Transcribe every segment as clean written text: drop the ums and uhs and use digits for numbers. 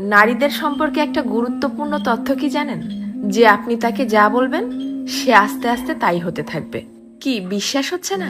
নারীদের সম্পর্কে একটা গুরুত্বপূর্ণ তথ্য কি জানেন? যে আপনি তাকে যা বলবেন সে আস্তে আস্তে তাই হতে থাকবে। কি বিশ্বাস হচ্ছে না?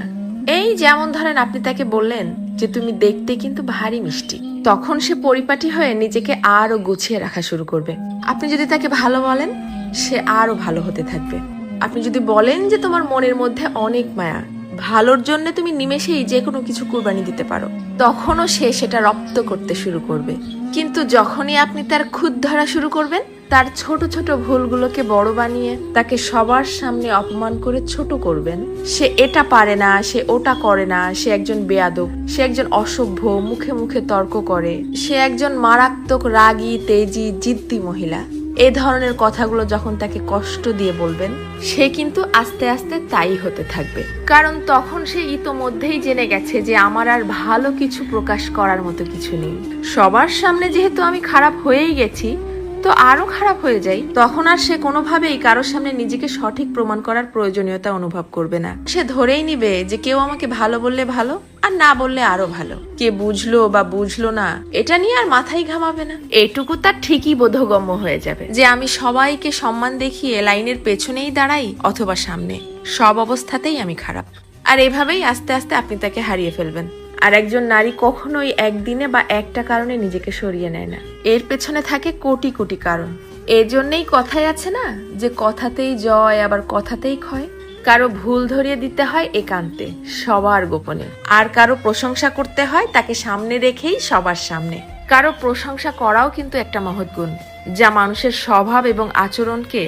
এই যেমন ধরেন আপনি তাকে বললেন যে তুমি দেখতে কিন্তু ভারী মিষ্টি, তখন সে পরিপাটি হয়ে নিজেকে আরো গুছিয়ে রাখা শুরু করবে। আপনি যদি তাকে ভালো বলেন সে আরো ভালো হতে থাকবে। আপনি যদি বলেন যে তোমার মনের মধ্যে অনেক মায়া, ভালোর জন্য তুমি নিমেষেই যে কোনো কিছু কুরবানি দিতে পারো, তখনও সে সেটা রপ্ত করতে শুরু করবে। কিন্তু যখনই আপনি তার খুঁত ধরা শুরু করবেন, তার ছোট ছোট ভুলগুলোকে বড় বানিয়ে তাকে সবার সামনে অপমান করে ছোট করবেন, সে এটা পারে না, সে ওটা করে না, সে একজন বেয়াদব, সে একজন অসভ্য, মুখে মুখে তর্ক করে, সে একজন মারাত্মক রাগী, তেজি, জিদ্দি মহিলা, এই ধরনের কথাগুলো যখন তাকে কষ্ট দিয়ে বলবেন, সে কিন্তু আস্তে আস্তে তাই হতে থাকবে। কারণ তখন সে ইতোমধ্যেই জেনে গেছে যে আমার আর ভালো কিছু প্রকাশ করার মতো কিছু নেই। সবার সামনে যেহেতু আমি খারাপ হয়েই গেছি, তো আরো খারাপ হয়ে যাই, তখন আর সে কোনোভাবেই কারোর সামনে নিজেকে সঠিক প্রমাণ করার প্রয়োজনীয়তা অনুভব করবে না। সে ধরেই নিবে যে কেউ আমাকে ভালো বললে ভালো, আর না বললে আরো ভালো। কে বুঝলো বা বুঝলো না এটা নিয়ে আর মাথায় ঘামাবে না। এটুকু তার ঠিকই বোধগম্য হয়ে যাবে যে আমি সবাইকে সম্মান দেখিয়ে লাইনের পেছনেই দাঁড়াই অথবা সামনে, সব অবস্থাতেই আমি খারাপ। আর এভাবেই আস্তে আস্তে আপনি তাকে হারিয়ে ফেলবেন। আর একজন নারী কখনোই একদিনে বা একটা কারণে নিজেকে সরিয়ে নেয় না, এর পেছনে থাকে কোটি কোটি কারণ। এজন্যই কথাই আছে না যে কথাতেই জয় আবার কথাতেই ক্ষয়। কারো ভুল ধরিয়ে দিতে হয় একান্তে, সবার গোপনে। আর কারো প্রশংসা করতে হয় তাকে সামনে রেখেই সবার সামনে। কারো প্রশংসা করাও কিন্তু একটা মহৎ গুণ, যা মানুষের স্বভাব এবং আচরণকে